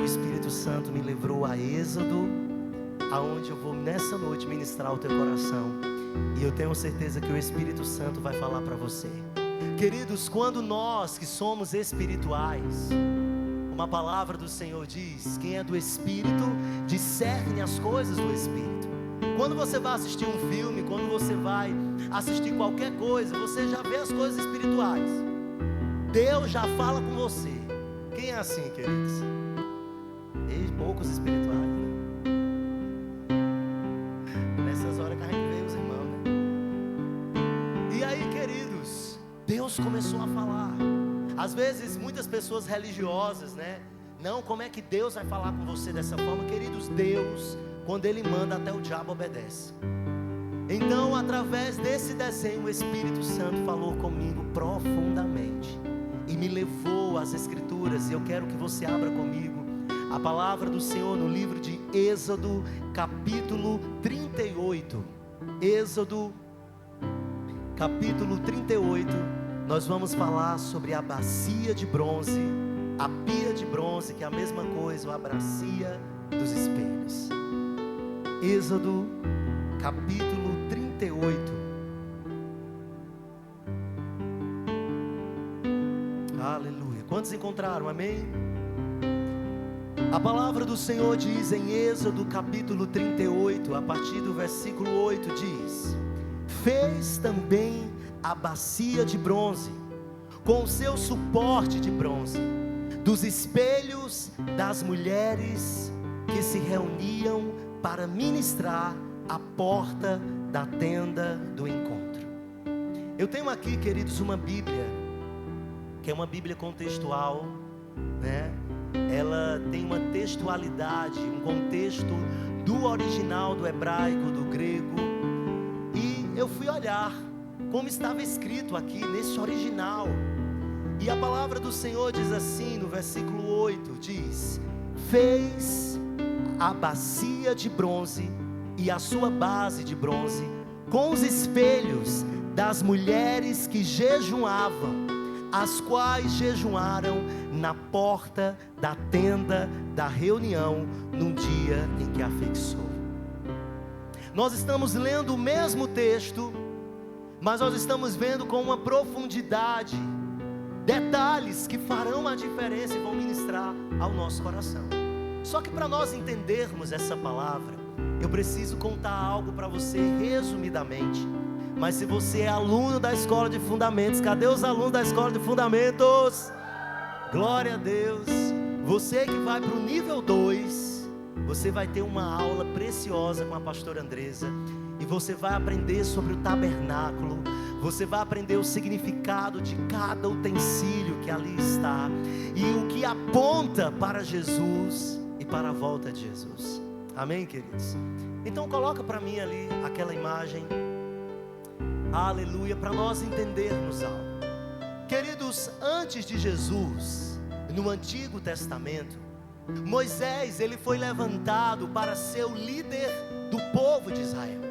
o Espírito Santo me levou a Êxodo, aonde eu vou nessa noite ministrar o teu coração. E eu tenho certeza que o Espírito Santo vai falar para você. Queridos, quando nós que somos espirituais, uma palavra do Senhor diz: quem é do Espírito discerne as coisas do Espírito. Quando você vai assistir um filme, quando você vai assistir qualquer coisa, você já vê as coisas espirituais. Deus já fala com você. Quem é assim, queridos? E poucos espirituais, né? Nessas horas que a gente vê os irmãos, né? E aí, queridos, Deus começou a falar. Às vezes, muitas pessoas religiosas, né? Não, como é que Deus vai falar com você dessa forma? Queridos, Deus, quando Ele manda, até o diabo obedece. Então, através desse desenho, o Espírito Santo falou comigo profundamente e me levou às Escrituras. E eu quero que você abra comigo a palavra do Senhor no livro de Êxodo, capítulo 38. Êxodo, capítulo 38. Nós vamos falar sobre a bacia de bronze, a pia de bronze, que é a mesma coisa, a bacia dos espelhos. Êxodo, capítulo 38. Aleluia. Quantos encontraram? Amém? A palavra do Senhor diz em Êxodo, capítulo 38, a partir do versículo 8, diz: fez também a bacia de bronze, com o seu suporte de bronze, dos espelhos das mulheres que se reuniam para ministrar à porta da tenda do encontro. Eu tenho aqui, queridos, uma Bíblia, que é uma Bíblia contextual, né? Ela tem uma textualidade, um contexto do original, do hebraico, do grego. E eu fui olhar como estava escrito aqui nesse original. E a palavra do Senhor diz assim, no versículo 8, diz: fez a bacia de bronze e a sua base de bronze, com os espelhos das mulheres que jejuavam, as quais jejuaram na porta da tenda da reunião, num dia em que a fixou. Nós estamos lendo o mesmo texto, mas nós estamos vendo com uma profundidade, detalhes que farão a diferença e vão ministrar ao nosso coração. Só que para nós entendermos essa palavra, eu preciso contar algo para você resumidamente. Mas se você é aluno da escola de fundamentos, cadê os alunos da escola de fundamentos? Glória a Deus. Você que vai para o nível 2, você vai ter uma aula preciosa com a pastora Andresa. E você vai aprender sobre o tabernáculo. Você vai aprender o significado de cada utensílio que ali está, e o que aponta para Jesus e para a volta de Jesus. Amém, queridos? Então coloca para mim ali aquela imagem. Aleluia, para nós entendermos algo. Queridos, antes de Jesus, no Antigo Testamento, Moisés, ele foi levantado para ser o líder do povo de Israel.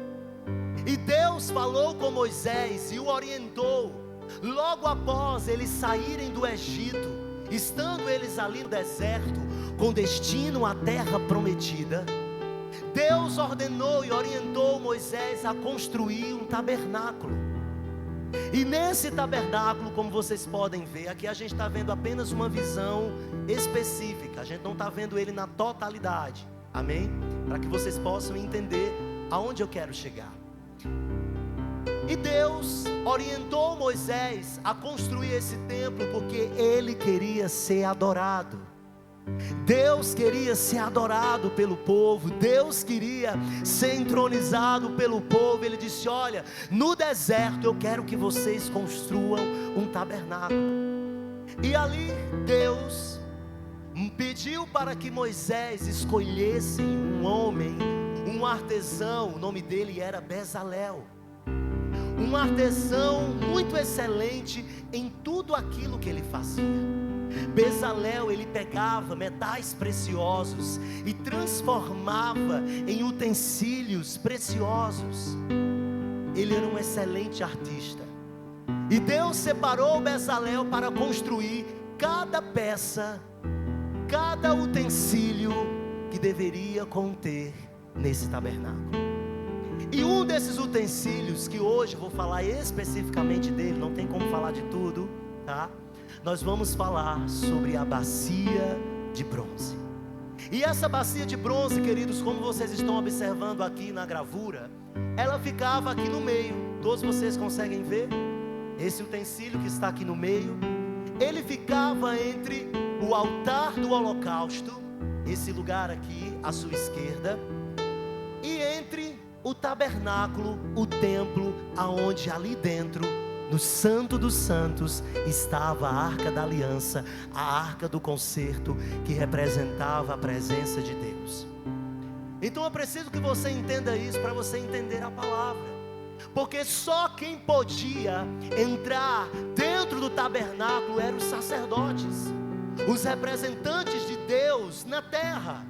E Deus falou com Moisés e o orientou, logo após eles saírem do Egito, estando eles ali no deserto, com destino à terra prometida. Deus ordenou e orientou Moisés a construir um tabernáculo. E nesse tabernáculo, como vocês podem ver, aqui a gente está vendo apenas uma visão específica. A gente não está vendo ele na totalidade. Amém? Para que vocês possam entender aonde eu quero chegar. E Deus orientou Moisés a construir esse templo porque ele queria ser adorado. Deus queria ser adorado pelo povo. Deus queria ser entronizado pelo povo. Ele disse: olha, no deserto eu quero que vocês construam um tabernáculo. E ali Deus pediu para que Moisés escolhesse um homem, um artesão. O nome dele era Bezalel. Um artesão muito excelente em tudo aquilo que ele fazia. Bezalel, ele pegava metais preciosos e transformava em utensílios preciosos. Ele era um excelente artista. E Deus separou Bezalel para construir cada peça cada utensílio que deveria conter nesse tabernáculo. E um desses utensílios, que hoje eu vou falar especificamente dele, não tem como falar de tudo, tá? Nós vamos falar sobre a bacia de bronze. E essa bacia de bronze, queridos, como vocês estão observando aqui na gravura, ela ficava aqui no meio. Todos vocês conseguem ver? Esse utensílio que está aqui no meio, ele ficava entre o altar do holocausto, esse lugar aqui à sua esquerda, e entre o tabernáculo, o templo, aonde ali dentro, no Santo dos Santos, estava a Arca da Aliança, a Arca do Concerto, que representava a presença de Deus. Então é preciso que você entenda isso, para você entender a palavra, porque só quem podia entrar dentro do tabernáculo eram os sacerdotes, os representantes de Deus na terra.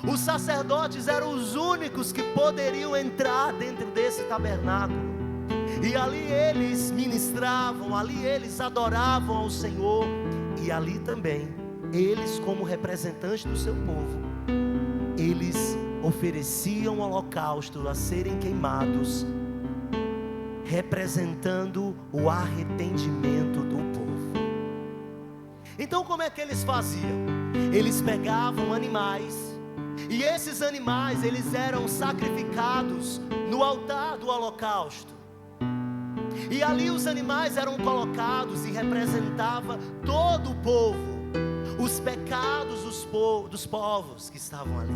Os sacerdotes eram os únicos que poderiam entrar dentro desse tabernáculo, e ali eles ministravam, ali eles adoravam ao Senhor, e ali também, eles como representantes do seu povo, eles ofereciam holocausto a serem queimados, representando o arrependimento do povo. Então como é que eles faziam? Eles pegavam animais, e esses animais, eles eram sacrificados no altar do holocausto. E ali os animais eram colocados e representava todo o povo, os pecados dos povos que estavam ali.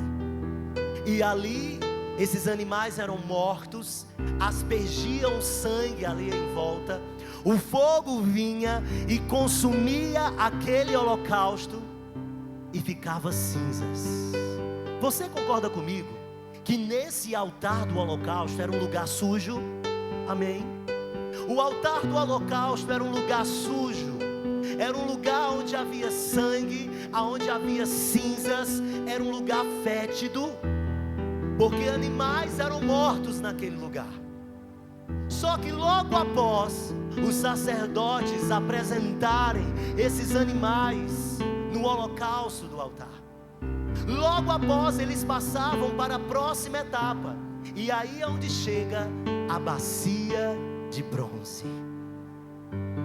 E ali, esses animais eram mortos, aspergiam sangue ali em volta, o fogo vinha e consumia aquele holocausto e ficava cinzas. Você concorda comigo que nesse altar do holocausto era um lugar sujo? Amém? O altar do holocausto era um lugar sujo, era um lugar onde havia sangue, onde havia cinzas, era um lugar fétido, porque animais eram mortos naquele lugar. Só que logo após os sacerdotes apresentarem esses animais no holocausto do altar, logo após eles passavam para a próxima etapa, e aí é onde chega a bacia de bronze,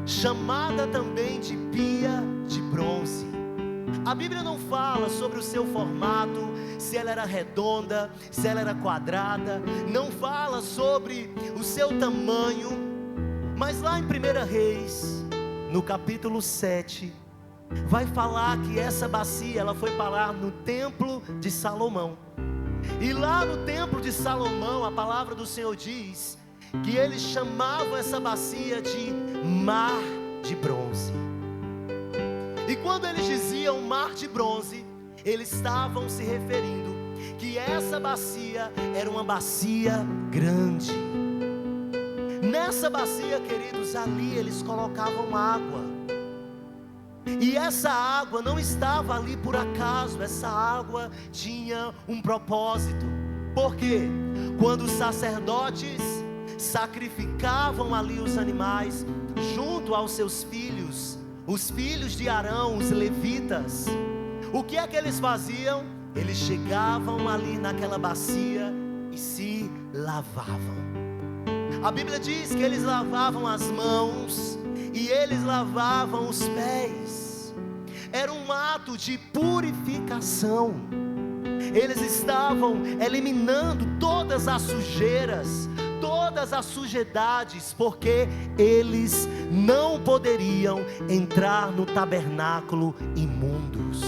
chamada também de pia de bronze. A Bíblia não fala sobre o seu formato, se ela era redonda, se ela era quadrada, não fala sobre o seu tamanho, mas lá em 1 Reis, no capítulo 7, vai falar que essa bacia, ela foi parar no templo de Salomão. E lá no templo de Salomão, a palavra do Senhor diz que eles chamavam essa bacia de mar de bronze. E quando eles diziam mar de bronze, eles estavam se referindo que essa bacia era uma bacia grande. Nessa bacia, queridos, ali eles colocavam água. E essa água não estava ali por acaso, essa água tinha um propósito. Por quê? Quando os sacerdotes sacrificavam ali os animais, junto aos seus filhos, os filhos de Arão, os levitas, o que é que eles faziam? Eles chegavam ali naquela bacia e se lavavam. A Bíblia diz que eles lavavam as mãos e eles lavavam os pés. Era um ato de purificação. Eles estavam eliminando todas as sujeiras, todas as sujidades, porque eles não poderiam entrar no tabernáculo imundos.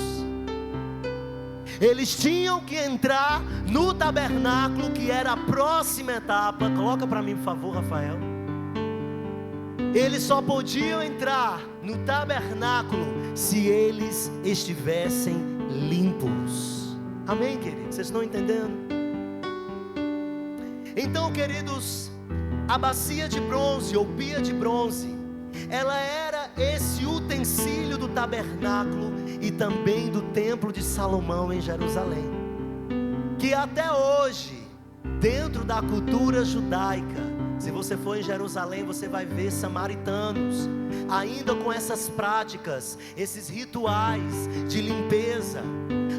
Eles tinham que entrar no tabernáculo, que era a próxima etapa. Coloca para mim, por favor, Rafael. Eles só podiam entrar no tabernáculo se eles estivessem limpos. Amém, queridos? Vocês estão entendendo? Então, queridos, a bacia de bronze ou pia de bronze, ela era esse utensílio do tabernáculo e também do templo de Salomão em Jerusalém, que até hoje, dentro da cultura judaica, Se você for em Jerusalém, você vai ver samaritanos ainda com essas práticas, esses rituais de limpeza.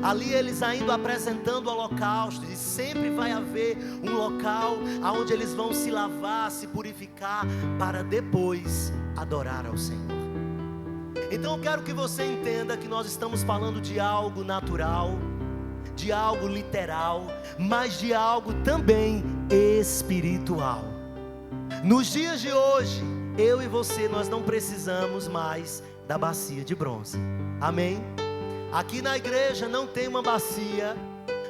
Ali eles ainda apresentando o holocausto, e sempre vai haver um local onde eles vão se lavar, se purificar, para depois adorar ao Senhor. Então eu quero que você entenda que nós estamos falando de algo natural, de algo literal, mas de algo também espiritual. Nos dias de hoje, eu e você, nós não precisamos mais da bacia de bronze. Amém? Aqui na igreja não tem uma bacia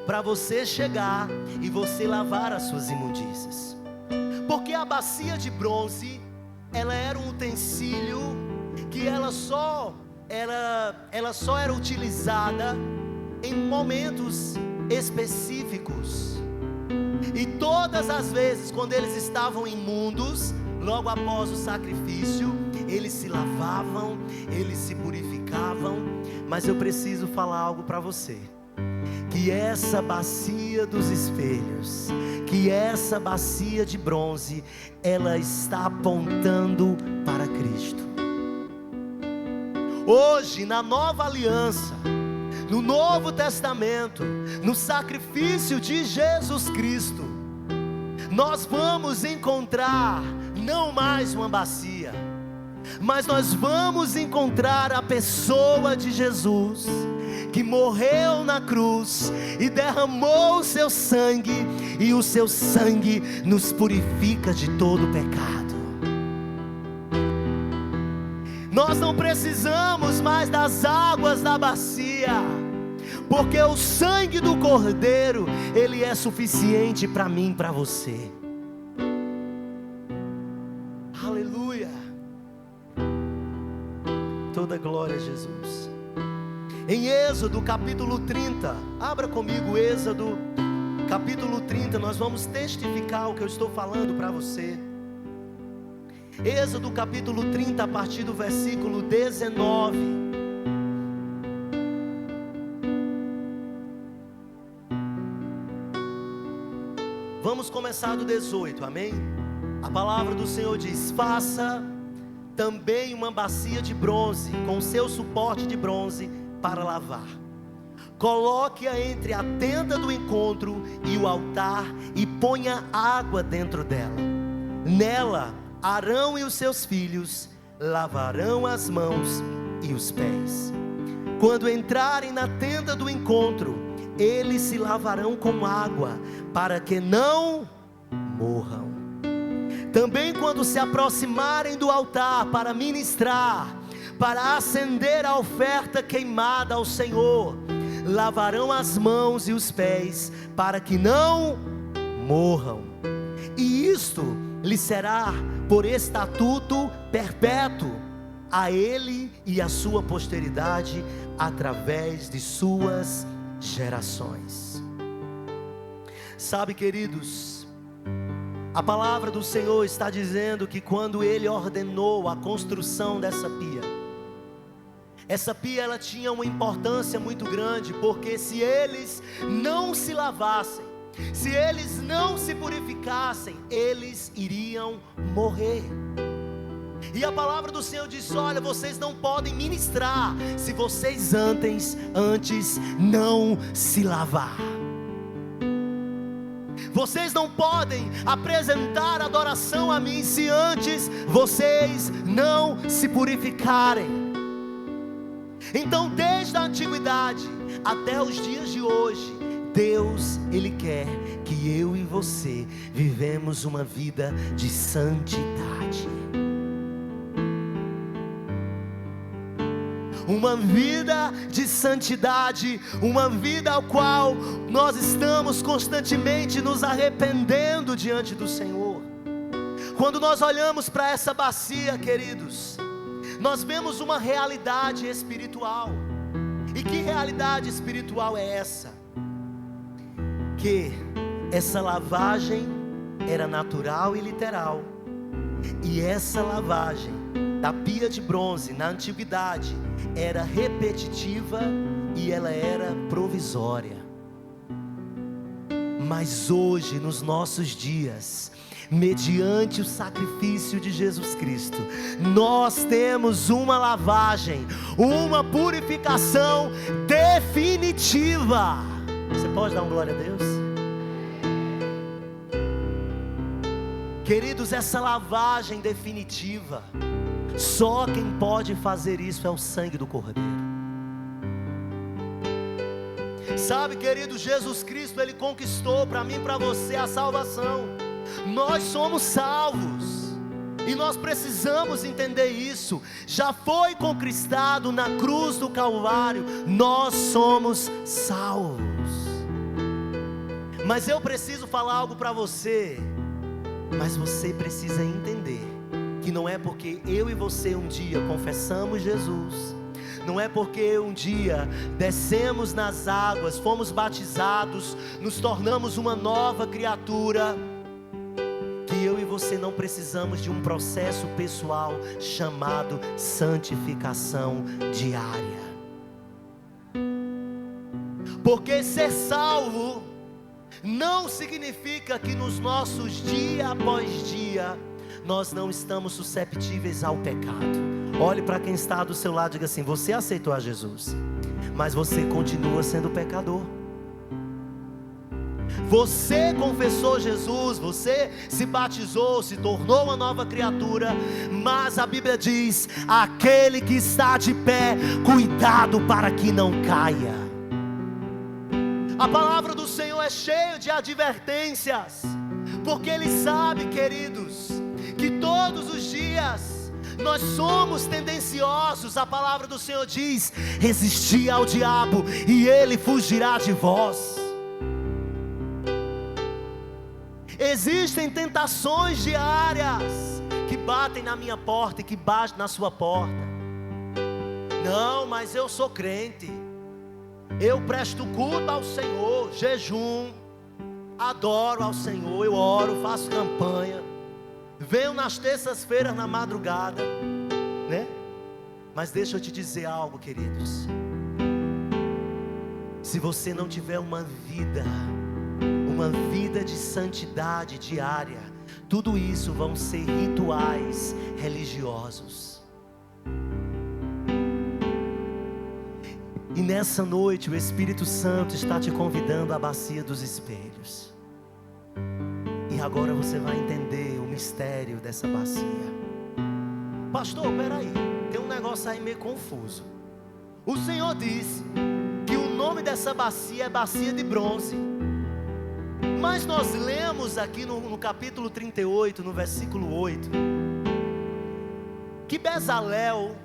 para você chegar e você lavar as suas imundícias. Porque a bacia de bronze, ela era um utensílio que ela só era utilizada em momentos específicos. E todas as vezes quando eles estavam imundos, logo após o sacrifício, eles se lavavam, eles se purificavam. Mas eu preciso falar algo para você, que essa bacia dos espelhos, que essa bacia de bronze, ela está apontando para Cristo. Hoje, na nova aliança, no Novo Testamento, no sacrifício de Jesus Cristo, nós vamos encontrar não mais uma bacia, mas nós vamos encontrar a pessoa de Jesus, que morreu na cruz e derramou o seu sangue, e o seu sangue nos purifica de todo pecado. Nós não precisamos mais das águas da bacia, porque o sangue do Cordeiro, ele é suficiente para mim e para você. Aleluia. Toda glória a Jesus. Em Êxodo capítulo 30, abra comigo Êxodo capítulo 30, nós vamos testificar o que eu estou falando para você. Êxodo capítulo 30, a partir do versículo 19. Vamos começar do 18, amém? A palavra do Senhor diz: faça também uma bacia de bronze, com seu suporte de bronze para lavar. Coloque-a entre a tenda do encontro e o altar, e ponha água dentro dela. Nela, Arão e os seus filhos lavarão as mãos e os pés. Quando entrarem na tenda do encontro, eles se lavarão com água, para que não morram. Também quando se aproximarem do altar para ministrar, para acender a oferta queimada ao Senhor, lavarão as mãos e os pés, para que não morram. E isto lhe será por estatuto perpétuo, a ele e a sua posteridade, através de suas gerações. Sabe, queridos, a palavra do Senhor está dizendo que quando Ele ordenou a construção dessa pia, essa pia ela tinha uma importância muito grande, porque se eles não se lavassem, se eles não se purificassem, eles iriam morrer. E a palavra do Senhor diz: olha, vocês não podem ministrar se vocês antes não se lavar. Vocês não podem apresentar adoração a mim se antes vocês não se purificarem. Então, desde a antiguidade até os dias de hoje, Deus, Ele quer que eu e você vivemos uma vida de santidade. Uma vida de santidade, uma vida ao qual nós estamos constantemente nos arrependendo diante do Senhor. Quando nós olhamos para essa bacia, queridos, nós vemos uma realidade espiritual. E que realidade espiritual é essa? Que essa lavagem era natural e literal, e essa lavagem da pia de bronze na antiguidade era repetitiva e ela era provisória. Mas hoje, nos nossos dias, mediante o sacrifício de Jesus Cristo, nós temos uma lavagem, uma purificação definitiva. Você pode dar uma glória a Deus? Queridos, essa lavagem definitiva, só quem pode fazer isso é o sangue do Cordeiro. Sabe, querido, Jesus Cristo, Ele conquistou para mim e para você a salvação. Nós somos salvos, e nós precisamos entender isso. Já foi conquistado na cruz do Calvário. Nós somos salvos. Mas eu preciso falar algo para você. Mas você precisa entender que não é porque eu e você um dia confessamos Jesus, não é porque um dia descemos nas águas, fomos batizados, nos tornamos uma nova criatura, que eu e você não precisamos de um processo pessoal chamado santificação diária. Porque ser salvo não significa que nos nossos dia após dia nós não estamos susceptíveis ao pecado. Olhe para quem está do seu lado e diga assim: você aceitou a Jesus, mas você continua sendo pecador. Você confessou Jesus, você se batizou, se tornou uma nova criatura, mas a Bíblia diz: aquele que está de pé, cuidado para que não caia. A palavra do Senhor é cheia de advertências, porque Ele sabe, queridos, que todos os dias nós somos tendenciosos. A palavra do Senhor diz: resisti ao diabo e ele fugirá de vós. Existem tentações diárias que batem na minha porta e que batem na sua porta. Não, mas eu sou crente, eu presto culto ao Senhor, jejum, adoro ao Senhor, eu oro, faço campanha, venho nas terças-feiras na madrugada, né? Mas deixa eu te dizer algo, queridos. Se você não tiver uma vida de santidade diária, tudo isso vão ser rituais religiosos. E nessa noite o Espírito Santo está te convidando à bacia dos espelhos. E agora você vai entender o mistério dessa bacia. Pastor, peraí, tem um negócio aí meio confuso. O Senhor disse que o nome dessa bacia é bacia de bronze. Mas nós lemos aqui no capítulo 38, no versículo 8, que Bezalel,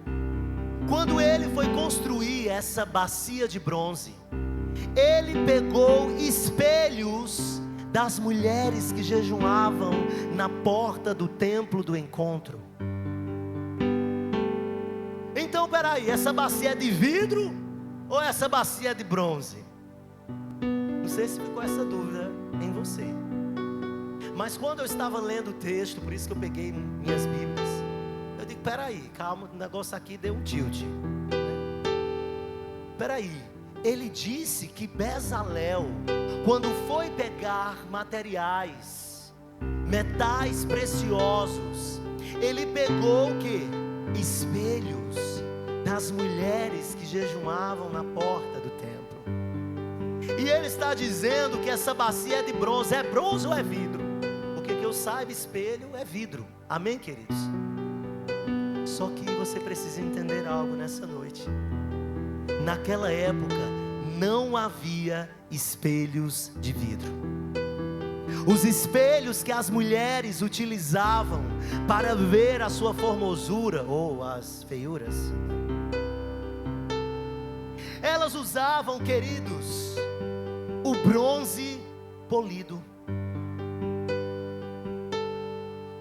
quando ele foi construir essa bacia de bronze, ele pegou espelhos das mulheres que jejuavam na porta do templo do encontro. Então peraí, essa bacia é de vidro ou essa bacia é de bronze? Não sei se ficou essa dúvida em você. Mas quando eu estava lendo o texto, por isso que eu peguei minhas Bíblias, eu digo: peraí, calma, o negócio aqui deu um tilt, né? Peraí, ele disse que Bezalel, quando foi pegar materiais, metais preciosos, ele pegou o quê? Espelhos das mulheres que jejuavam na porta do templo. E ele está dizendo que essa bacia é de bronze. É bronze ou é vidro? Porque que eu saiba, espelho é vidro. Amém, queridos? Só que você precisa entender algo nessa noite. Naquela época não havia espelhos de vidro. Os espelhos que as mulheres utilizavam para ver a sua formosura ou as feiuras, elas usavam, queridos, o bronze polido.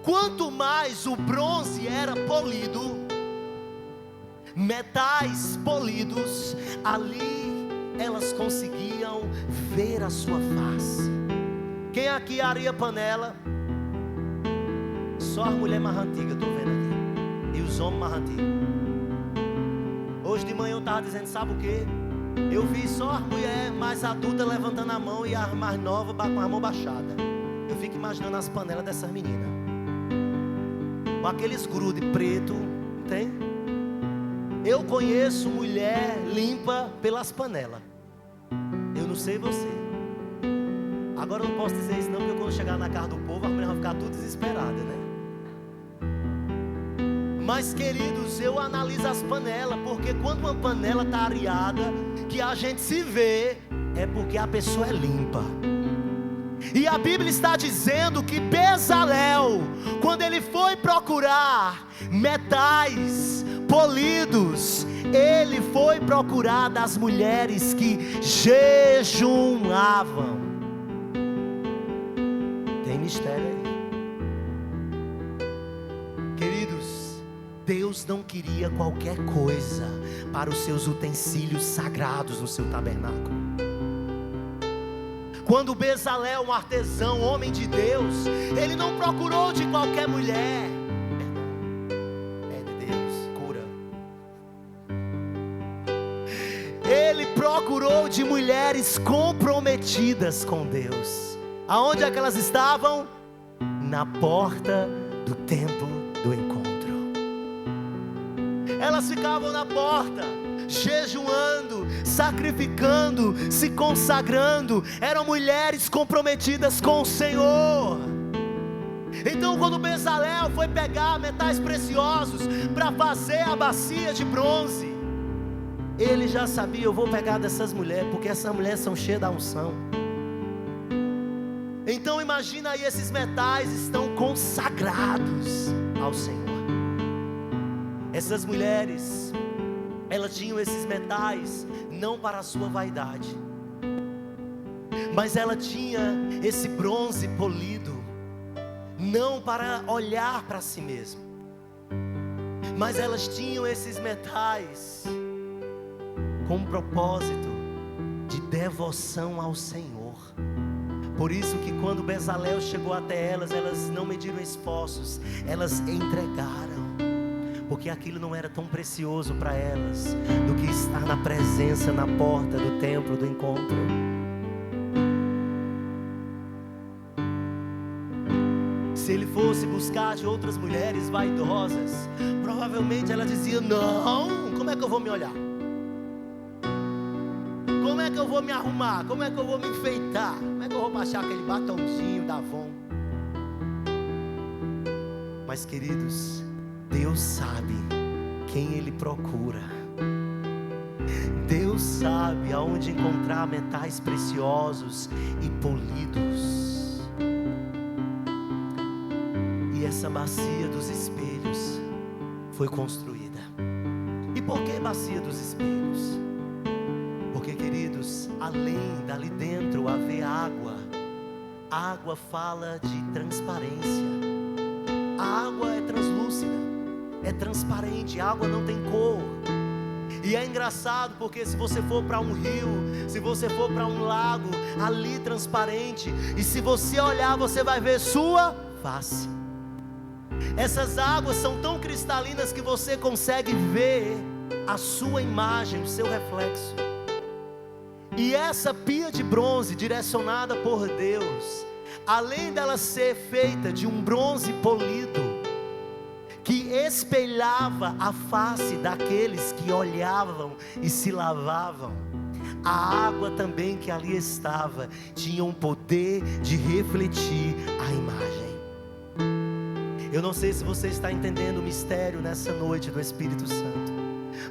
Quanto mais o bronze era polido, metais polidos, ali elas conseguiam ver a sua face. Quem aqui aria panela? Só as mulheres mais antigas, estou vendo aqui. E os homens mais antigos. Hoje de manhã eu estava dizendo, sabe o que? Eu vi só as mulheres mais adultas levantando a mão e as mais novas com a mão baixada. Eu fico imaginando as panelas dessas meninas, com aqueles grude preto, tem? Eu conheço mulher limpa pelas panelas. Eu não sei você. Agora eu não posso dizer isso não, porque quando chegar na casa do povo, as mulheres vão ficar tudo desesperadas, né? Mas queridos, eu analiso as panelas, porque quando uma panela está areada, que a gente se vê, é porque a pessoa é limpa. E a Bíblia está dizendo que Bezalel, quando ele foi procurar metais polidos, ele foi procurar das mulheres que jejuavam. Tem mistério aí. Queridos, Deus não queria qualquer coisa para os seus utensílios sagrados no seu tabernáculo. Quando Bezalel, um artesão, homem de Deus, ele não procurou de qualquer mulher. É de Deus, cura. Ele procurou de mulheres comprometidas com Deus. Aonde é que elas estavam? Na porta do templo do encontro. Elas ficavam na porta, jejuando, sacrificando, se consagrando. Eram mulheres comprometidas com o Senhor. Então quando Bezalel foi pegar metais preciosos para fazer a bacia de bronze, ele já sabia: eu vou pegar dessas mulheres, porque essas mulheres são cheias da unção. Então imagina aí, esses metais estão consagrados ao Senhor. Essas mulheres, elas tinham esses metais não para a sua vaidade, mas ela tinha esse bronze polido não para olhar para si mesmo, mas elas tinham esses metais com um propósito de devoção ao Senhor. Por isso que quando Bezalel chegou até elas, elas não mediram esforços, elas entregaram, porque aquilo não era tão precioso para elas do que estar na presença, na porta do templo do encontro. Se ele fosse buscar de outras mulheres vaidosas, provavelmente ela dizia: não, como é que eu vou me olhar? Como é que eu vou me arrumar? Como é que eu vou me enfeitar? Como é que eu vou baixar aquele batonzinho da Avon? Mas queridos, Deus sabe quem Ele procura. Deus sabe aonde encontrar metais preciosos e polidos. E essa bacia dos espelhos foi construída. E por que bacia dos espelhos? Porque, queridos, além dali dentro haver água, a água fala de transparência. A água é translúcida, é transparente, a água não tem cor. E é engraçado porque se você for para um rio, se você for para um lago, ali transparente, e se você olhar, você vai ver sua face. Essas águas são tão cristalinas que você consegue ver a sua imagem, o seu reflexo. E essa pia de bronze, direcionada por Deus, além dela ser feita de um bronze polido, que espelhava a face daqueles que olhavam e se lavavam, a água também que ali estava tinha um poder de refletir a imagem. Eu não sei se você está entendendo o mistério nessa noite do Espírito Santo,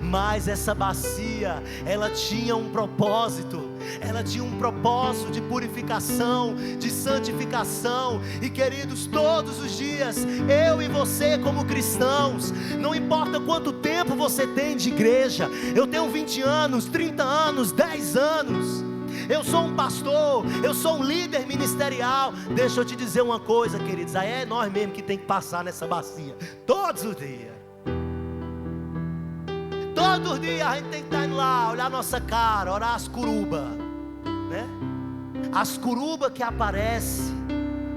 mas essa bacia, ela tinha um propósito. Ela tinha um propósito de purificação, de santificação. E queridos, todos os dias, eu e você como cristãos, não importa quanto tempo você tem de igreja, eu tenho 20 anos, 30 anos, 10 anos, eu sou um pastor, eu sou um líder ministerial. Deixa eu te dizer uma coisa, queridos, aí é nós mesmo que tem que passar nessa bacia todos os dias. Todos os dias a gente tem que estar indo lá, olhar nossa cara, orar as curubas, né? As curubas que aparecem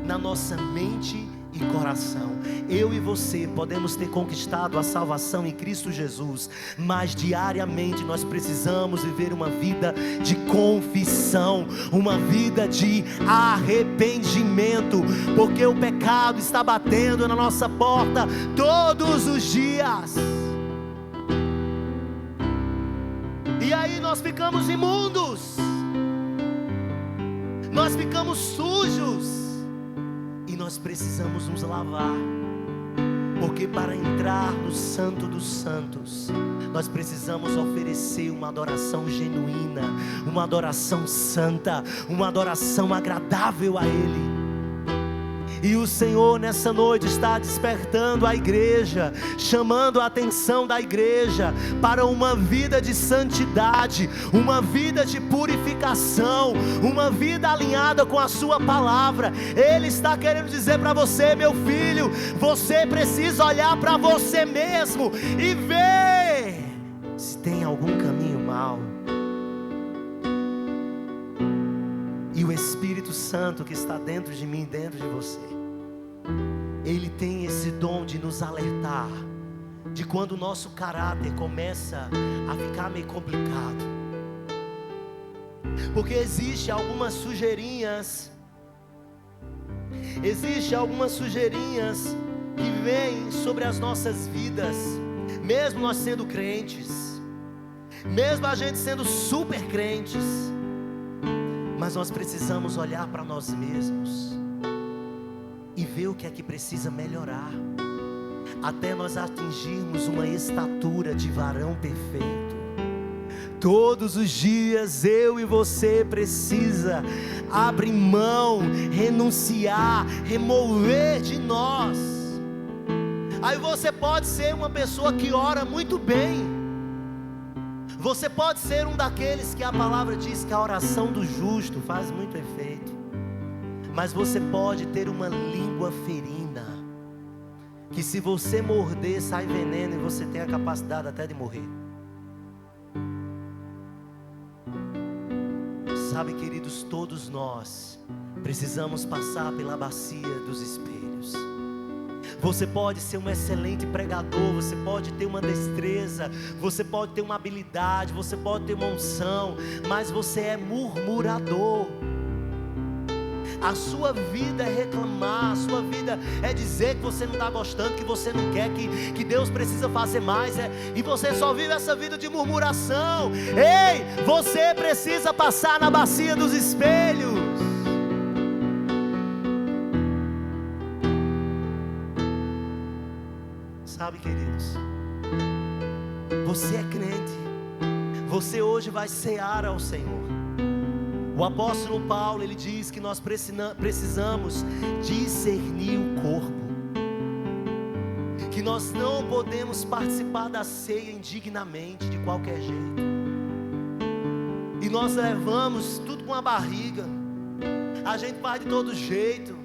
na nossa mente e de coração. Eu e você podemos ter conquistado a salvação em Cristo Jesus, mas diariamente nós precisamos viver uma vida de confissão, uma vida de arrependimento, porque o pecado está batendo na nossa porta todos os dias. E aí nós ficamos imundos, nós ficamos sujos, e nós precisamos nos lavar, porque para entrar no Santo dos Santos, nós precisamos oferecer uma adoração genuína, uma adoração santa, uma adoração agradável a Ele. E o Senhor nessa noite está despertando a igreja, chamando a atenção da igreja para uma vida de santidade, uma vida de purificação, uma vida alinhada com a sua palavra. Ele está querendo dizer para você, meu filho, você precisa olhar para você mesmo e ver se tem algum caminho mau. E o Espírito Santo que está dentro de mim, dentro de você, Ele tem esse dom de nos alertar de quando o nosso caráter começa a ficar meio complicado, porque existe algumas sujeirinhas que vêm sobre as nossas vidas, mesmo nós sendo crentes, mesmo a gente sendo super crentes, mas nós precisamos olhar para nós mesmos e ver o que é que precisa melhorar, até nós atingirmos uma estatura de varão perfeito. Todos os dias eu e você precisa abrir mão, renunciar, remover de nós. Aí você pode ser uma pessoa que ora muito bem, você pode ser um daqueles que a palavra diz que a oração do justo faz muito efeito, mas você pode ter uma língua ferina, que se você morder sai veneno, e você tem a capacidade até de morrer. Sabe, queridos, todos nós precisamos passar pela bacia dos espelhos. Você pode ser um excelente pregador, você pode ter uma destreza, você pode ter uma habilidade, você pode ter uma unção, mas você é murmurador. A sua vida é reclamar, a sua vida é dizer que você não está gostando, que você não quer, que Deus precisa fazer mais, e você só vive essa vida de murmuração. Ei, você precisa passar na bacia dos espelhos. Sabe, queridos, você é crente, você hoje vai cear ao Senhor. O apóstolo Paulo, ele diz que nós precisamos discernir o corpo, que nós não podemos participar da ceia indignamente, de qualquer jeito, e nós levamos tudo com a barriga, a gente faz de todo jeito,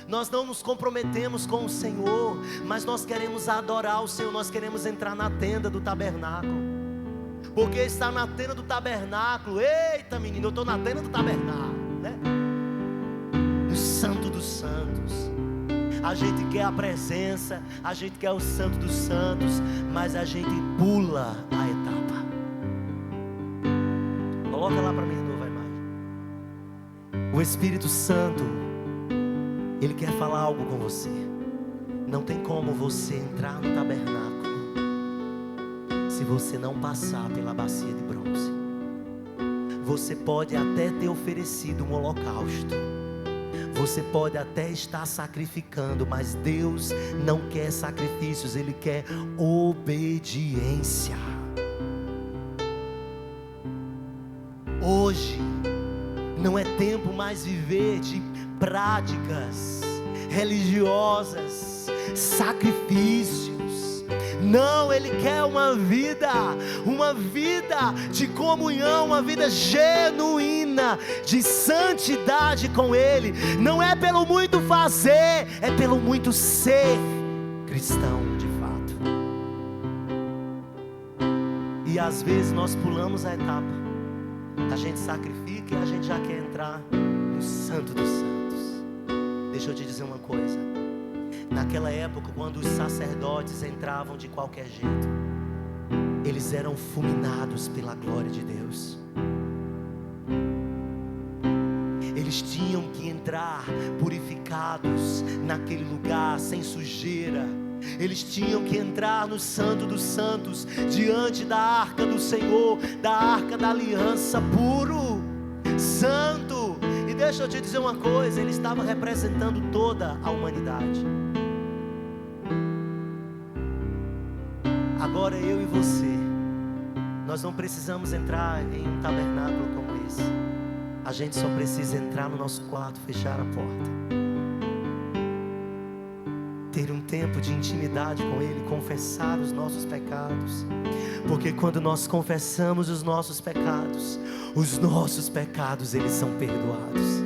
nós não nos comprometemos com o Senhor, mas nós queremos adorar o Senhor, nós queremos entrar na tenda do tabernáculo, porque está na tenda do tabernáculo. Eita, menino, eu estou na tenda do tabernáculo, né? No Santo dos Santos. A gente quer a presença, a gente quer o Santo dos Santos, mas a gente pula a etapa. Coloca lá para mim de novo a imagem. O Espírito Santo, Ele quer falar algo com você. Não tem como você entrar no tabernáculo se você não passar pela bacia de bronze. Você pode até ter oferecido um holocausto, você pode até estar sacrificando, mas Deus não quer sacrifícios, Ele quer obediência. Hoje não é tempo mais viver de práticas religiosas, sacrifícios. Não, Ele quer uma vida de comunhão, uma vida genuína, de santidade com Ele. Não é pelo muito fazer, é pelo muito ser cristão de fato. E às vezes nós pulamos a etapa, a gente sacrifica e a gente já quer entrar no Santo dos Santos. Deixa eu te dizer uma coisa, Naquela época, quando os sacerdotes entravam de qualquer jeito, eles eram fulminados pela glória de Deus. Eles tinham que entrar purificados naquele lugar, sem sujeira. Eles tinham que entrar no Santo dos Santos, diante da arca do Senhor, da arca da aliança, puro, santo. E deixa eu te dizer uma coisa, ele estava representando toda a humanidade. Agora eu e você, nós não precisamos entrar em um tabernáculo como esse. A gente só precisa entrar no nosso quarto, fechar a porta, ter um tempo de intimidade com Ele, confessar os nossos pecados. Porque quando nós confessamos os nossos pecados eles são perdoados.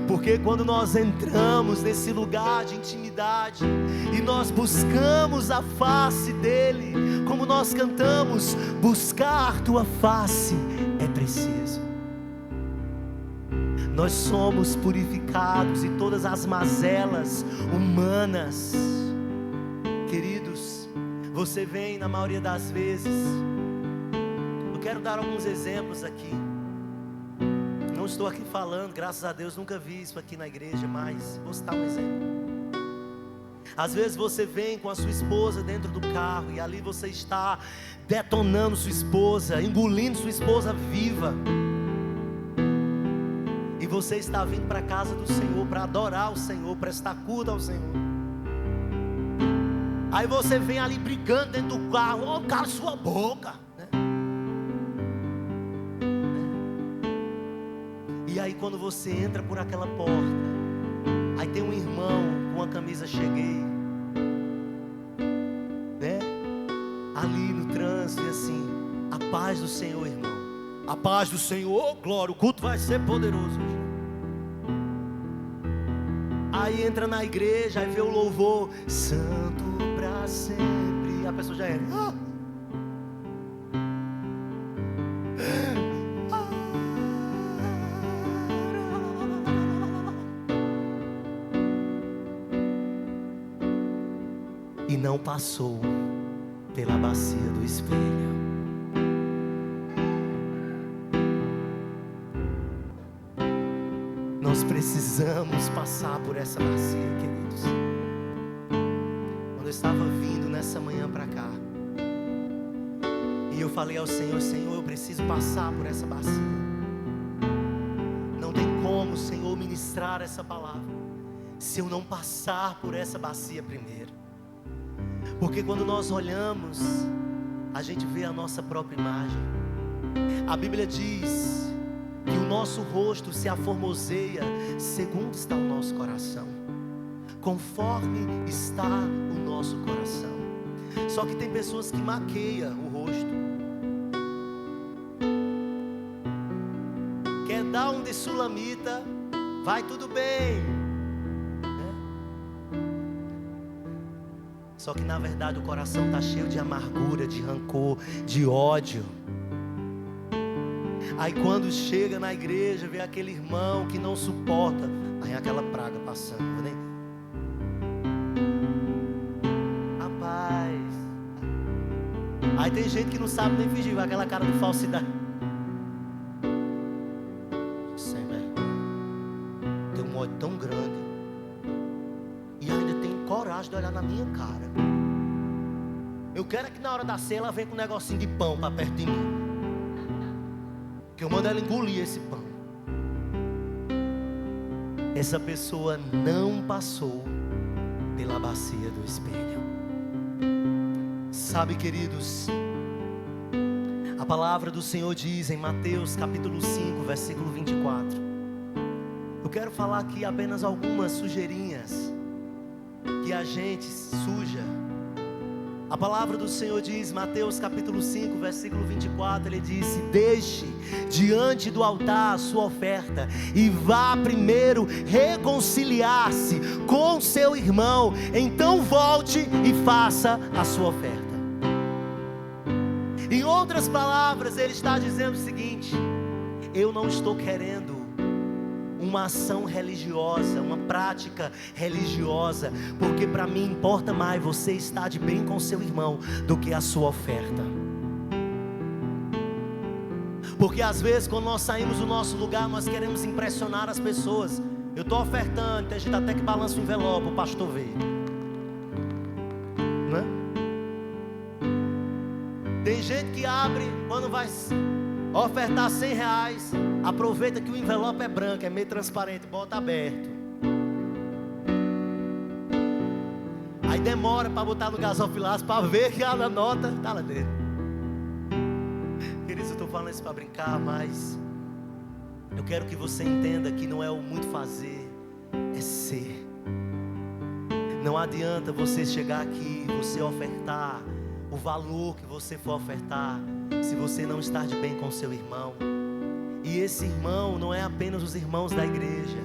Porque quando nós entramos nesse lugar de intimidade e nós buscamos a face dEle, como nós cantamos, buscar Tua face é preciso. Nós somos purificados de todas as mazelas humanas. Queridos, você vem na maioria das vezes. Eu quero dar alguns exemplos aqui. Não estou aqui falando, graças a Deus, nunca vi isso aqui na igreja, mas vou citar um exemplo. Às vezes você vem com a sua esposa dentro do carro e ali você está detonando sua esposa, engolindo sua esposa viva. E você está vindo para a casa do Senhor para adorar o Senhor, prestar culto ao Senhor. Aí você vem ali brigando dentro do carro, ó, cala sua boca, né? E aí quando você entra por aquela porta, aí tem um irmão com a camisa cheguei, né? Ali no trânsito e assim, a paz do Senhor, irmão. A paz do Senhor, glória, o culto vai ser poderoso hoje. Aí entra na igreja, aí vê o louvor, santo pra sempre. A pessoa já é, e não passou pela bacia do espelho. Nós precisamos passar por essa bacia, queridos. Quando eu estava vindo nessa manhã para cá, e eu falei ao Senhor, Senhor, eu preciso passar por essa bacia. Não tem como, Senhor, ministrar essa palavra se eu não passar por essa bacia primeiro. Porque quando nós olhamos, a gente vê a nossa própria imagem. A Bíblia diz que o nosso rosto se aformoseia segundo está o nosso coração, conforme está o nosso coração. Só que tem pessoas que maqueiam o rosto, quer dar um de sulamita, vai tudo bem, né? Só que na verdade o coração está cheio de amargura, de rancor, de ódio. Aí quando chega na igreja, vê aquele irmão que não suporta, aí aquela praga passando, né? Rapaz, aí tem gente que não sabe nem fingir, vai aquela cara de falsidade. Sem vergonha, tem um ódio tão grande e ainda tem coragem de olhar na minha cara. Eu quero é que na hora da ceia ela venha com um negocinho de pão para perto de mim, que eu mando ela engolir esse pão. Essa pessoa não passou pela bacia do espelho. Sabe, queridos, a palavra do Senhor diz em Mateus capítulo 5, versículo 24. Eu quero falar aqui apenas algumas sujeirinhas que a gente suja. A palavra do Senhor diz, Mateus capítulo 5, versículo 24, ele disse: deixe diante do altar a sua oferta e vá primeiro reconciliar-se com seu irmão, então volte e faça a sua oferta. Em outras palavras, ele está dizendo o seguinte: eu não estou querendo uma ação religiosa, uma prática religiosa, porque para mim importa mais você estar de bem com seu irmão do que a sua oferta. Porque às vezes quando nós saímos do nosso lugar, nós queremos impressionar as pessoas. Eu estou ofertando, tem gente até que balança o envelope, o pastor veio, né? Tem gente que abre, quando vai ofertar R$100, aproveita que o envelope é branco, é meio transparente, bota aberto. Aí demora para botar no gasofilaço para ver que a nota está lá dentro. Queridos, eu estou falando isso para brincar, mas eu quero que você entenda que não é o muito fazer, é ser. Não adianta você chegar aqui, você ofertar o valor que você for ofertar, se você não estar de bem com seu irmão. E esse irmão não é apenas os irmãos da igreja,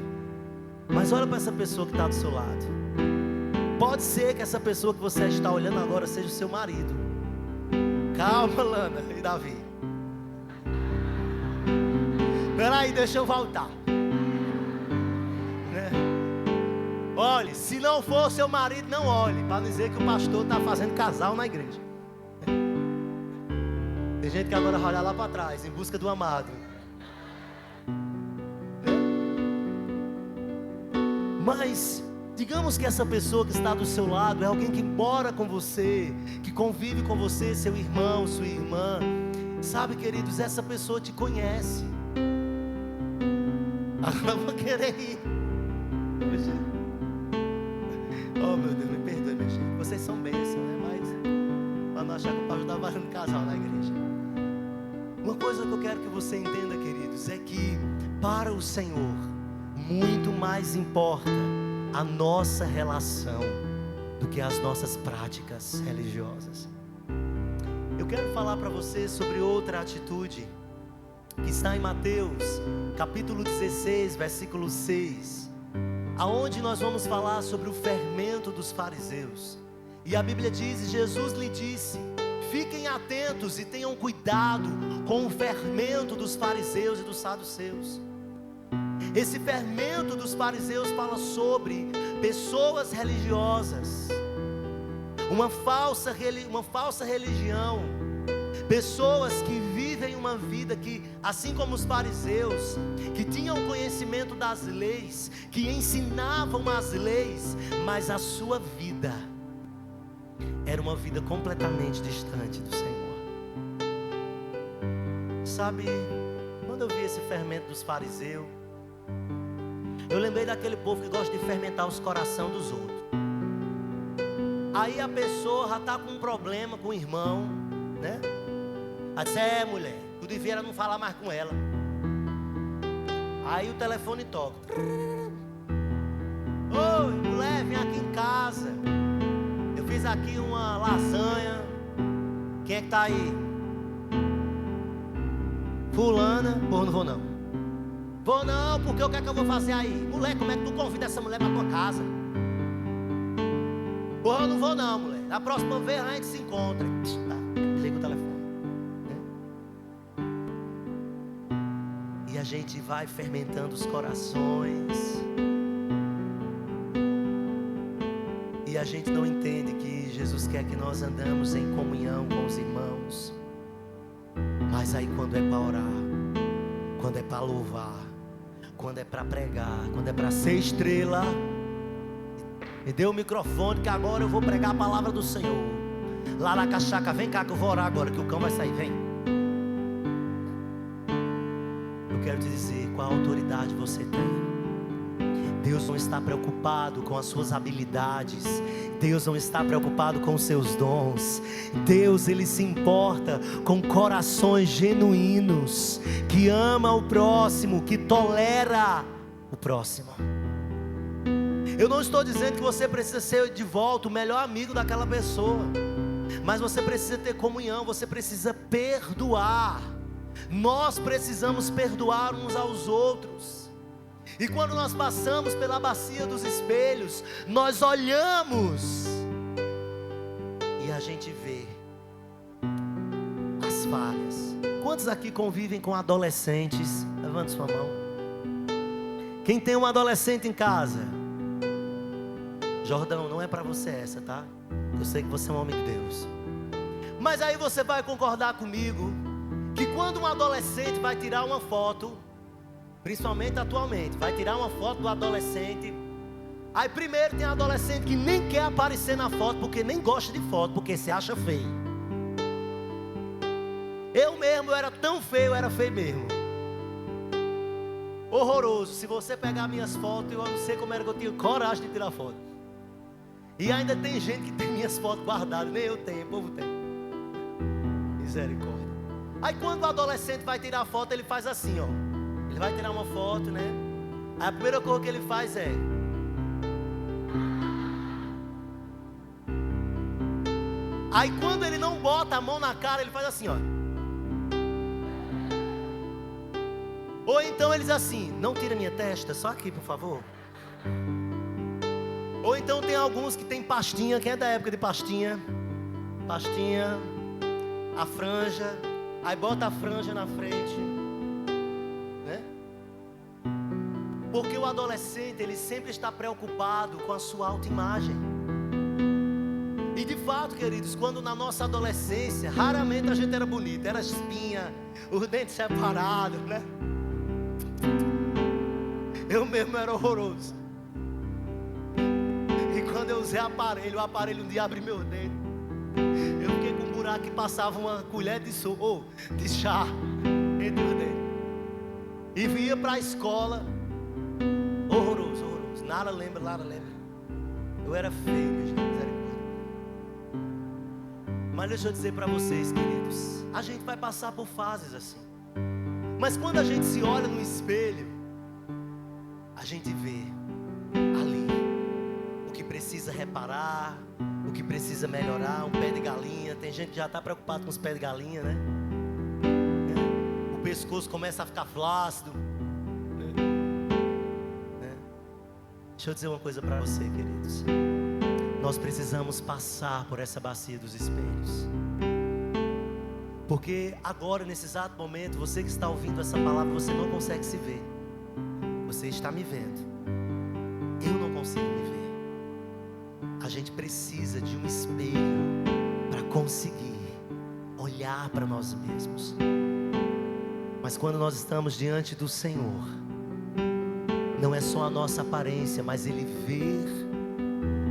mas olha para essa pessoa que está do seu lado. Pode ser que essa pessoa que você está olhando agora seja o seu marido. Calma, Lana e Davi. Peraí, deixa eu voltar, né? Olhe, se não for seu marido, não olhe, para dizer que o pastor está fazendo casal na igreja. Tem gente que agora vai olhar lá para trás, em busca do amado. Mas, digamos que essa pessoa que está do seu lado é alguém que mora com você, que convive com você, seu irmão, sua irmã. Sabe, queridos, essa pessoa te conhece. Agora eu vou querer ir. Oh, meu Deus, me perdoe, minha gente. Vocês são bênçãos, né? Mas, para não achar que o pastor está fazendo casal na igreja. Uma coisa que eu quero que você entenda, queridos, é que para o Senhor muito mais importa a nossa relação do que as nossas práticas religiosas. Eu quero falar para você sobre outra atitude que está em Mateus capítulo 16, versículo 6, aonde nós vamos falar sobre o fermento dos fariseus. E a Bíblia diz: Jesus lhe disse: fiquem atentos e tenham cuidado com o fermento dos fariseus e dos saduceus. Esse fermento dos fariseus fala sobre pessoas religiosas, uma falsa religião, pessoas que vivem uma vida que, assim como os fariseus, que tinham conhecimento das leis, que ensinavam as leis, mas a sua vida era uma vida completamente distante do Senhor. Sabe, quando eu vi esse fermento dos fariseus, eu lembrei daquele povo que gosta de fermentar os corações dos outros. Aí a pessoa já está com um problema com o irmão, né? Aí disse: mulher, tu devia não falar mais com ela. Aí o telefone toca. Oi, mulher, vem aqui em casa. Eu fiz aqui uma lasanha. Quem é que tá aí? Fulana. Pô, não vou não. Vou não, porque o que é que eu vou fazer aí? Mulher, como é que tu convida essa mulher pra tua casa? Pô, eu não vou não, mulher. Na próxima vez a gente se encontra. Tá, liga o telefone. E a gente vai fermentando os corações. E a gente não entende que Jesus quer que nós andamos em comunhão com os irmãos. Mas aí quando é para orar, quando é para louvar, quando é para pregar, quando é para ser estrela, me dê o microfone que agora eu vou pregar a palavra do Senhor. Lá na cachaca, vem cá que eu vou orar agora, que o cão vai sair, vem. Eu quero te dizer qual autoridade você tem. Deus não está preocupado com as suas habilidades. Deus não está preocupado com os seus dons. Deus, Ele se importa com corações genuínos, que ama o próximo, que tolera o próximo. Eu não estou dizendo que você precisa ser de volta o melhor amigo daquela pessoa, mas você precisa ter comunhão, você precisa perdoar. Nós precisamos perdoar uns aos outros. E quando nós passamos pela bacia dos espelhos, nós olhamos e a gente vê as falhas. Quantos aqui convivem com adolescentes? Levante sua mão. Quem tem um adolescente em casa? Jordão, não é para você essa, tá? Eu sei que você é um homem de Deus. Mas aí você vai concordar comigo que quando um adolescente vai tirar uma foto, principalmente atualmente, vai tirar uma foto do adolescente, aí primeiro tem adolescente que nem quer aparecer na foto, porque nem gosta de foto, porque se acha feio. Eu mesmo era tão feio, era feio mesmo. Horroroso. Se você pegar minhas fotos, eu não sei como era que eu tinha coragem de tirar foto. E ainda tem gente que tem minhas fotos guardadas, nem eu tenho, o povo tem. Misericórdia. Aí quando o adolescente vai tirar foto, ele faz assim, ó. Ele vai tirar uma foto, né? Aí a primeira coisa que ele faz é... Aí quando ele não bota a mão na cara, ele faz assim, ó. Ou então ele diz assim, não tira minha testa, só aqui por favor. Ou então tem alguns que tem pastinha, quem é da época de pastinha? Pastinha, a franja, aí bota a franja na frente, né? Porque o adolescente, ele sempre está preocupado com a sua autoimagem. E de fato, queridos, quando na nossa adolescência, raramente a gente era bonito, era espinha, os dentes separados, né? Eu mesmo era horroroso. E quando eu usei o aparelho um dia abriu meu dedo. Eu fiquei com um buraco que passava uma colher de chá entre os dedos. E vinha para a escola. Horroroso, horroroso. Nada lembra. Eu era feio, meu gente, misericórdia. Mas deixa eu dizer para vocês, queridos, a gente vai passar por fases assim. Mas quando a gente se olha no espelho, a gente vê ali o que precisa reparar, o que precisa melhorar, um pé de galinha. Tem gente que já está preocupado com os pés de galinha, né? O pescoço começa a ficar flácido, né? Deixa eu dizer uma coisa para você, queridos. Nós precisamos passar por essa bacia dos espelhos. Porque agora, nesse exato momento, você que está ouvindo essa palavra, você não consegue se ver. Você está me vendo. Eu não consigo me ver. A gente precisa de um espelho para conseguir olhar para nós mesmos. Mas quando nós estamos diante do Senhor, não é só a nossa aparência, mas Ele vê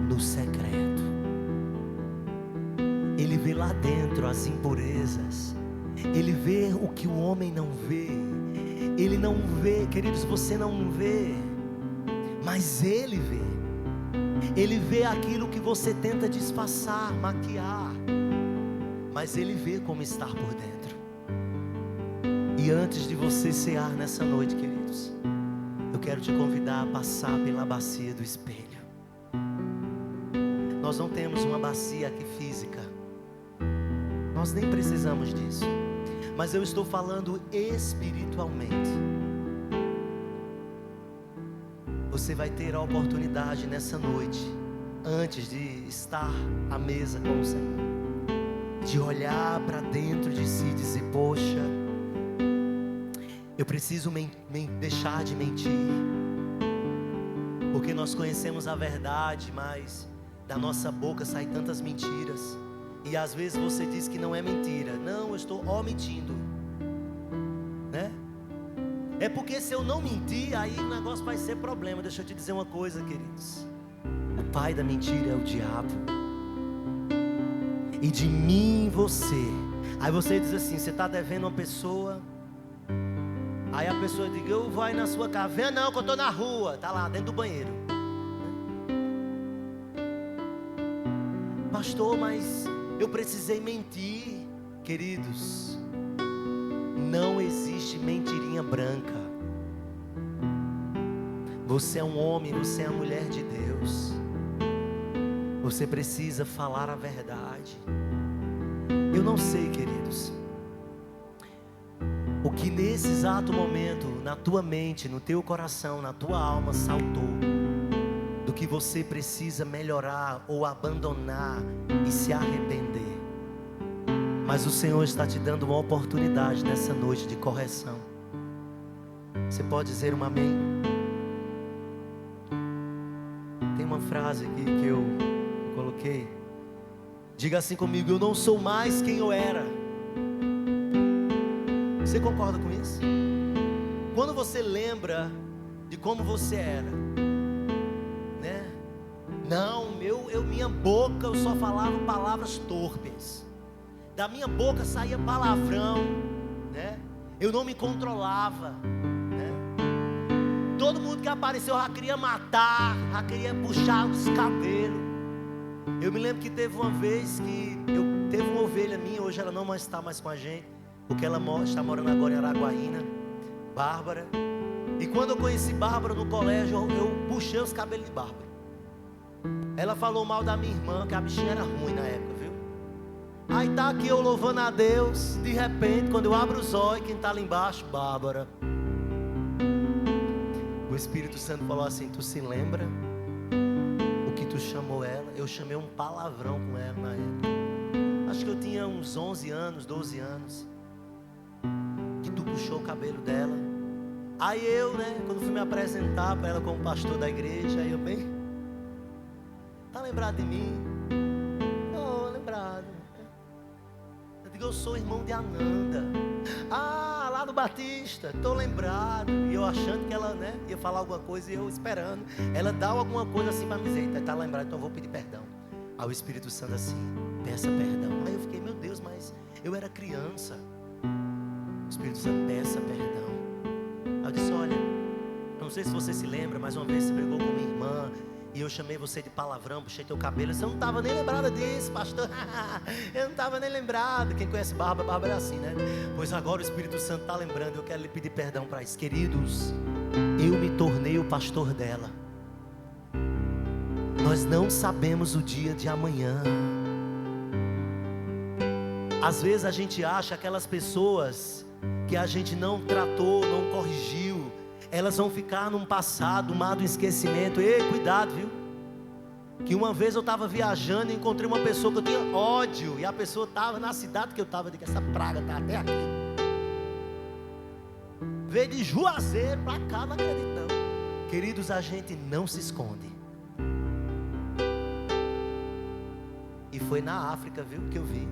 no secreto. Ele vê lá dentro as impurezas. Ele vê o que o homem não vê. Ele não vê, queridos, você não vê, mas Ele vê. Ele vê aquilo que você tenta disfarçar, maquiar, mas Ele vê como está por dentro. E antes de você cear nessa noite, queridos, eu quero te convidar a passar pela bacia do espelho. Nós não temos uma bacia aqui física, nós nem precisamos disso. Mas eu estou falando espiritualmente. Você vai ter a oportunidade nessa noite, antes de estar à mesa com o Senhor, de olhar para dentro de si e dizer: poxa, eu preciso deixar de mentir. Porque nós conhecemos a verdade, mas da nossa boca saem tantas mentiras. E às vezes você diz que não é mentira. Não, eu estou omitindo, né? É porque se eu não mentir, aí o negócio vai ser problema. Deixa eu te dizer uma coisa, queridos. O pai da mentira é o diabo. E de mim você. Aí você diz assim, você está devendo uma pessoa. Aí a pessoa diz: eu vou aí na sua casa. Venha não, que eu estou na rua. Está lá dentro do banheiro. Pastor, mas eu precisei mentir. Queridos, não existe mentirinha branca. Você é um homem, você é uma mulher de Deus. Você precisa falar a verdade. Eu não sei, queridos, o que nesse exato momento, na tua mente, no teu coração, na tua alma saltou, do que você precisa melhorar ou abandonar e se arrepender. Mas o Senhor está te dando uma oportunidade nessa noite de correção. Você pode dizer um amém? frase aqui que eu coloquei. Diga assim comigo: eu não sou mais quem eu era. Você concorda com isso? Quando você lembra de como você era, né? Não, minha boca, eu só falava palavras torpes. Da minha boca saía palavrão, né? Eu não me controlava, né? Todo mundo que apareceu já queria matar, já queria puxar os cabelos. Eu me lembro que teve uma vez que teve uma ovelha minha, hoje ela não está mais com a gente, porque ela está morando agora em Araguaína, Bárbara. E quando eu conheci Bárbara no colégio, eu puxei os cabelos de Bárbara. Ela falou mal da minha irmã, que a bichinha era ruim na época, viu? Aí tá aqui eu louvando a Deus, de repente, quando eu abro os olhos, quem tá lá embaixo? Bárbara. O Espírito Santo falou assim: tu se lembra o que tu chamou ela? Eu chamei um palavrão com ela na época. Acho que eu tinha uns 11 anos, 12 anos. Que tu puxou o cabelo dela. Aí eu, né, quando fui me apresentar para ela como pastor da igreja, aí eu bem... Tá lembrado de mim? Oh, lembrado. Eu digo: eu sou irmão de Ananda. Ah, lá no Batista, tô lembrado. E eu achando que ela, né, ia falar alguma coisa, e eu esperando ela dar alguma coisa assim para me dizer: tá lembrado, então eu vou pedir perdão. Aí o Espírito Santo assim: peça perdão. Aí eu fiquei: meu Deus, mas eu era criança. O Espírito Santo: peça perdão. Aí eu disse: olha, não sei se você se lembra, mas uma vez você brigou com minha irmã e eu chamei você de palavrão, puxei teu cabelo. Você não estava nem lembrada disso, pastor. Eu não estava nem lembrado. Quem conhece Bárbara, Bárbara é assim, né? Pois agora o Espírito Santo está lembrando. Eu quero lhe pedir perdão para isso. Queridos, eu me tornei o pastor dela. Nós não sabemos o dia de amanhã. Às vezes a gente acha aquelas pessoas que a gente não tratou, não corrigiu, elas vão ficar num passado, um mar do esquecimento. Ei, cuidado, viu? Que uma vez eu estava viajando e encontrei uma pessoa que eu tinha ódio, e a pessoa estava na cidade que eu estava. Eu digo: essa praga está até aqui. Veio de Juazeiro para cá, não acreditamos. Queridos, a gente não se esconde. E foi na África, viu, que eu vi.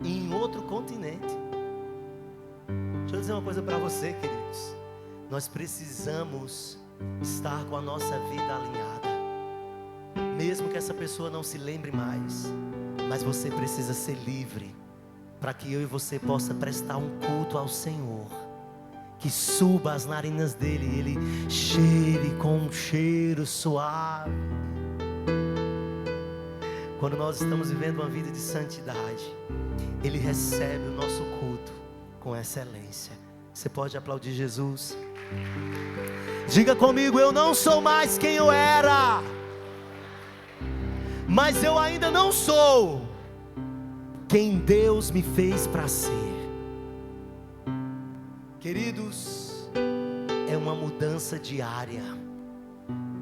E em outro continente. Deixa eu dizer uma coisa para você, queridos. Nós precisamos estar com a nossa vida alinhada. Mesmo que essa pessoa não se lembre mais, mas você precisa ser livre, para que eu e você possa prestar um culto ao Senhor, que suba as narinas dele, ele cheire com um cheiro suave. Quando nós estamos vivendo uma vida de santidade, ele recebe o nosso culto com excelência. Você pode aplaudir Jesus? Diga comigo: eu não sou mais quem eu era, mas eu ainda não sou quem Deus me fez para ser. Queridos, é uma mudança diária.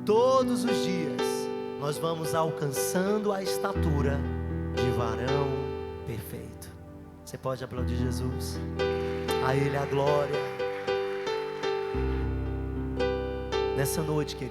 Todos os dias nós vamos alcançando a estatura de varão perfeito. Você pode aplaudir Jesus? A Ele a glória. Nessa noite, querido,